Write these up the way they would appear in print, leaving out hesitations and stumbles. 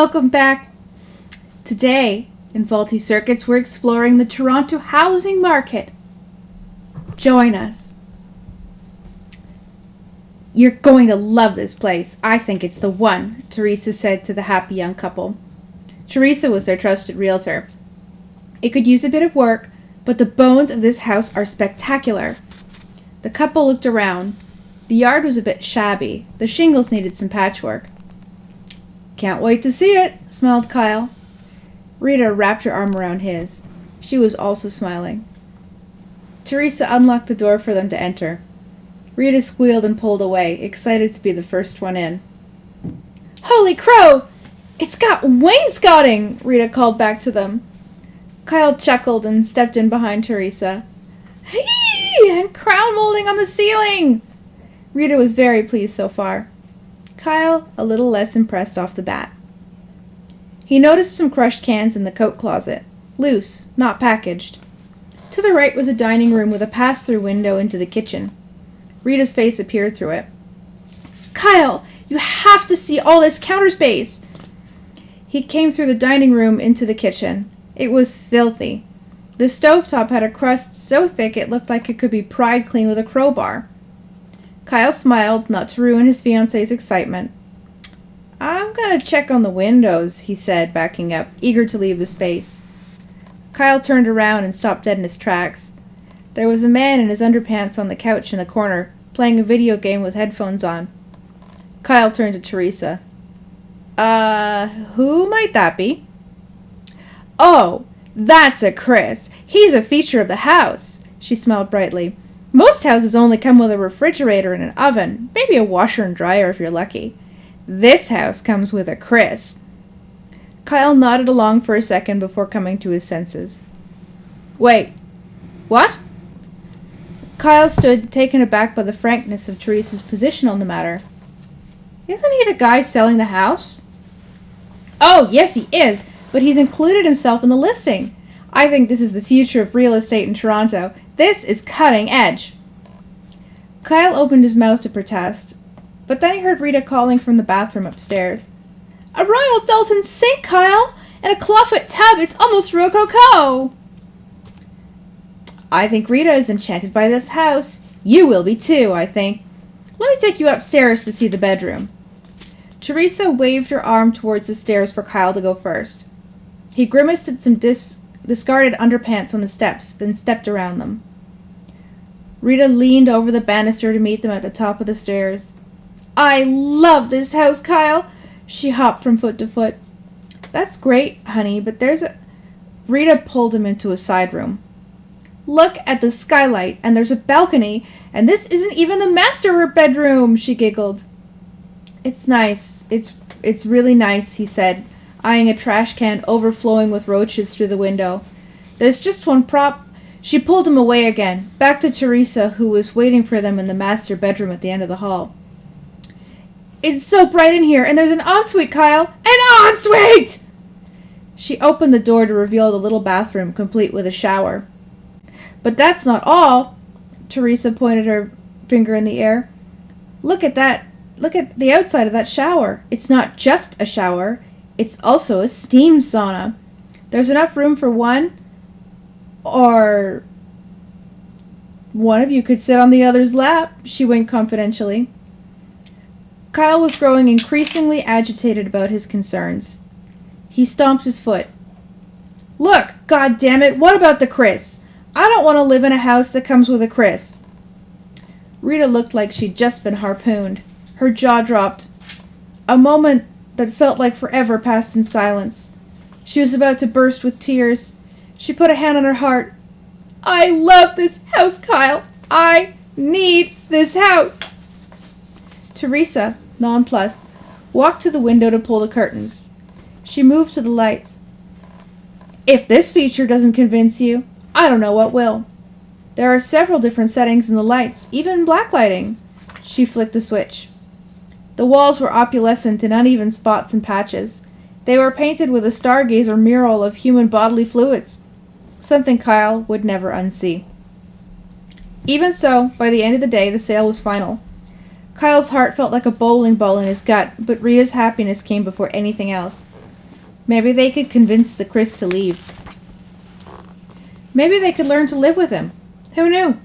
welcome back. Today, in Faulty Circuits, we're exploring the Toronto housing market. Join us. You're going to love this place. I think it's the one, Teresa said to the happy young couple. Teresa was their trusted realtor. It could use a bit of work, but the bones of this house are spectacular. The couple looked around. The yard was a bit shabby. The shingles needed some patchwork. Can't wait to see it, smiled Kyle. Rita wrapped her arm around his. She was also smiling. Teresa unlocked the door for them to enter. Rita squealed and pulled away, excited to be the first one in. Holy crow! It's got wainscoting! Rita called back to them. Kyle chuckled and stepped in behind Teresa. Hey! And crown molding on the ceiling! Rita was very pleased so far. Kyle a little less impressed off the bat. He noticed some crushed cans in the coat closet. Loose, not packaged. To the right was a dining room with a pass-through window into the kitchen. Rita's face appeared through it. Kyle, you have to see all this counter space! He came through the dining room into the kitchen. It was filthy. The stovetop had a crust so thick it looked like it could be pried clean with a crowbar. Kyle smiled, not to ruin his fiancée's excitement. I'm gonna check on the windows, he said, backing up, eager to leave the space. Kyle turned around and stopped dead in his tracks. There was a man in his underpants on the couch in the corner, playing a video game with headphones on. Kyle turned to Teresa. Who might that be? Oh, that's a Chris. He's a feature of the house. She smiled brightly. Most houses only come with a refrigerator and an oven, maybe a washer and dryer if you're lucky. This house comes with a Chris. Kyle nodded along for a second before coming to his senses. Wait, what? Kyle stood, taken aback by the frankness of Teresa's position on the matter. Isn't he the guy selling the house? Oh, yes he is, but he's included himself in the listing. I think this is the future of real estate in Toronto. This is cutting edge. Kyle opened his mouth to protest, but then he heard Rita calling from the bathroom upstairs. A Royal Dalton sink, Kyle, and a clawfoot tub. It's almost rococo. I think Rita is enchanted by this house. You will be too, I think. Let me take you upstairs to see the bedroom. Teresa waved her arm towards the stairs for Kyle to go first. He grimaced at some discarded underpants on the steps, then stepped around them. Rita leaned over the banister to meet them at the top of the stairs. I love this house, Kyle. She hopped from foot to foot. That's great, honey, but there's a... Rita pulled him into a side room. Look at the skylight, and there's a balcony, and this isn't even the master bedroom, she giggled. It's nice. It's really nice, he said, eyeing a trash can overflowing with roaches through the window. There's just one prop. She pulled him away again, back to Teresa, who was waiting for them in the master bedroom at the end of the hall. It's so bright in here, and there's an ensuite, Kyle. An ensuite! She opened the door to reveal the little bathroom, complete with a shower. But that's not all. Teresa pointed her finger in the air. Look at that. Look at the outside of that shower. It's not just a shower. It's also a steam sauna. There's enough room for one, or one of you could sit on the other's lap, she winked confidentially. Kyle was growing increasingly agitated about his concerns. He stomped his foot. Look, God damn it, what about the Chris? I don't want to live in a house that comes with a Chris. Rita looked like she'd just been harpooned. Her jaw dropped. A moment that felt like forever passed in silence. She was about to burst with tears. She put a hand on her heart. I love this house, Kyle. I need this house. Teresa, nonplussed, walked to the window to pull the curtains. She moved to the lights. If this feature doesn't convince you, I don't know what will. There are several different settings in the lights, even black lighting. She flicked the switch. The walls were opalescent in uneven spots and patches. They were painted with a stargazer mural of human bodily fluids, something Kyle would never unsee. Even so, by the end of the day, the sale was final. Kyle's heart felt like a bowling ball in his gut, but Rita's happiness came before anything else. Maybe they could convince the Chris to leave. Maybe they could learn to live with him. Who knew?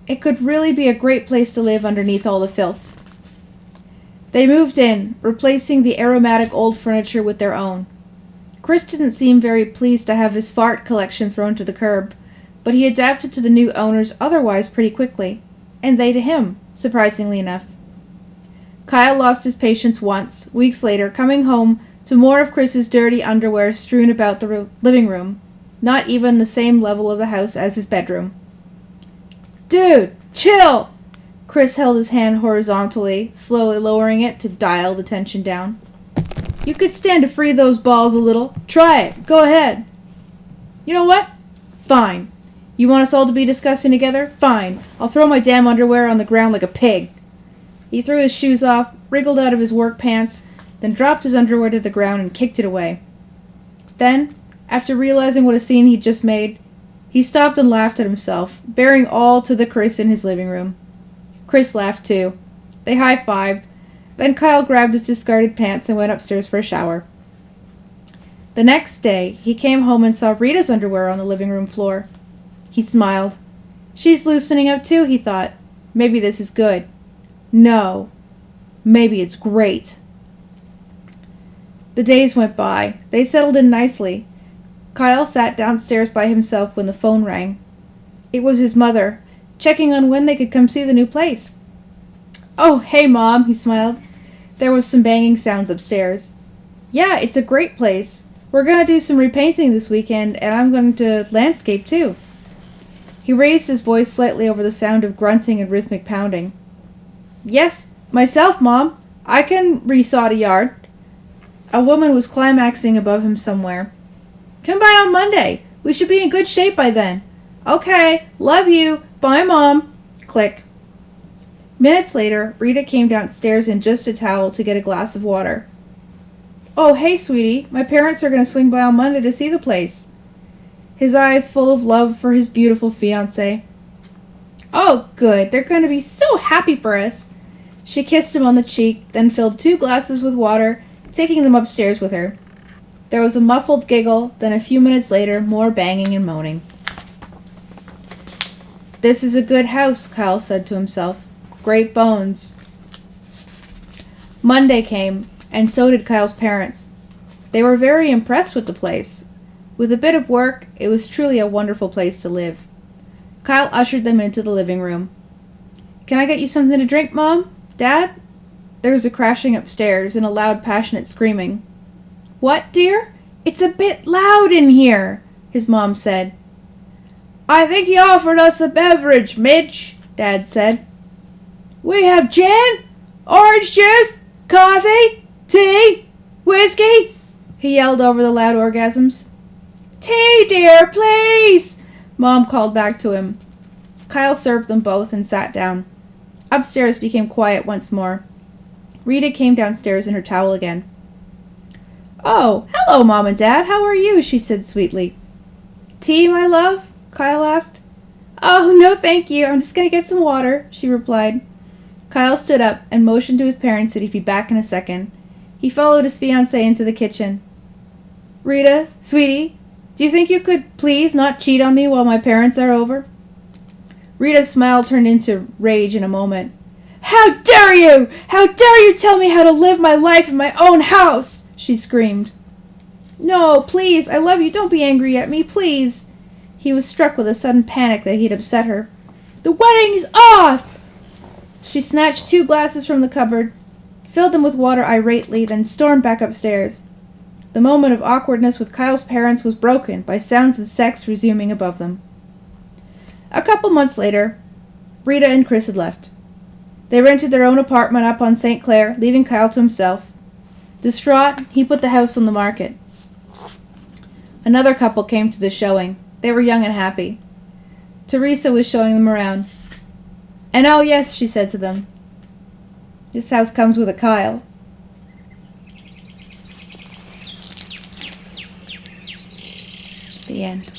It could really be a great place to live underneath all the filth. They moved in, replacing the aromatic old furniture with their own. Chris didn't seem very pleased to have his fart collection thrown to the curb, but he adapted to the new owners otherwise pretty quickly, and they to him, surprisingly enough. Kyle lost his patience once, weeks later, coming home to more of Chris's dirty underwear strewn about the living room, not even the same level of the house as his bedroom. "Dude, chill!" Chris held his hand horizontally, slowly lowering it to dial the tension down. "You could stand to free those balls a little. Try it. Go ahead." "You know what? Fine. You want us all to be disgusting together? Fine. I'll throw my damn underwear on the ground like a pig." He threw his shoes off, wriggled out of his work pants, then dropped his underwear to the ground and kicked it away. Then, after realizing what a scene he'd just made, he stopped and laughed at himself, bearing all to the Chris in his living room. Chris laughed too. They high-fived. Then Kyle grabbed his discarded pants and went upstairs for a shower. The next day, he came home and saw Rita's underwear on the living room floor. He smiled. She's loosening up too, he thought. Maybe this is good. No. Maybe it's great. The days went by. They settled in nicely. Kyle sat downstairs by himself when the phone rang. It was his mother, checking on when they could come see the new place. "Oh, hey, Mom," he smiled. There was some banging sounds upstairs. "Yeah, it's a great place. We're going to do some repainting this weekend, and I'm going to landscape, too." He raised his voice slightly over the sound of grunting and rhythmic pounding. "Yes, myself, Mom. I can resod a yard." A woman was climaxing above him somewhere. "Come by on Monday. We should be in good shape by then." "Okay, love you. Bye, Mom." Click. Minutes later, Rita came downstairs in just a towel to get a glass of water. "Oh, hey, sweetie. My parents are going to swing by on Monday to see the place." His eyes full of love for his beautiful fiancée. "Oh, good. They're going to be so happy for us." She kissed him on the cheek, then filled 2 glasses with water, taking them upstairs with her. There was a muffled giggle, then a few minutes later, more banging and moaning. "This is a good house," Kyle said to himself. "Great bones." Monday came, and so did Kyle's parents. They were very impressed with the place. With a bit of work, it was truly a wonderful place to live. Kyle ushered them into the living room. "Can I get you something to drink, Mom? Dad?" There was a crashing upstairs and a loud, passionate screaming. "What, dear? It's a bit loud in here," his mom said. "I think he offered us a beverage, Midge," Dad said. "We have gin, orange juice, coffee, tea, whiskey," he yelled over the loud orgasms. "Tea, dear, please," Mom called back to him. Kyle served them both and sat down. Upstairs became quiet once more. Rita came downstairs in her towel again. "Oh, hello, Mom and Dad. How are you?" she said sweetly. "Tea, my love?" Kyle asked. "Oh, no thank you. I'm just going to get some water," she replied. Kyle stood up and motioned to his parents that he'd be back in a second. He followed his fiancée into the kitchen. "Rita, sweetie, do you think you could please not cheat on me while my parents are over?" Rita's smile turned into rage in a moment. "How dare you! How dare you tell me how to live my life in my own house!" she screamed. "No, please, I love you. Don't be angry at me, please." He was struck with a sudden panic that he'd upset her. "The wedding is off!" She snatched 2 glasses from the cupboard, filled them with water irately, then stormed back upstairs. The moment of awkwardness with Kyle's parents was broken by sounds of sex resuming above them. A couple months later, Rita and Chris had left. They rented their own apartment up on St. Clair, leaving Kyle to himself. Distraught, he put the house on the market. Another couple came to the showing. They were young and happy. Teresa was showing them around. "And oh yes," she said to them, "this house comes with a Kyle." The end.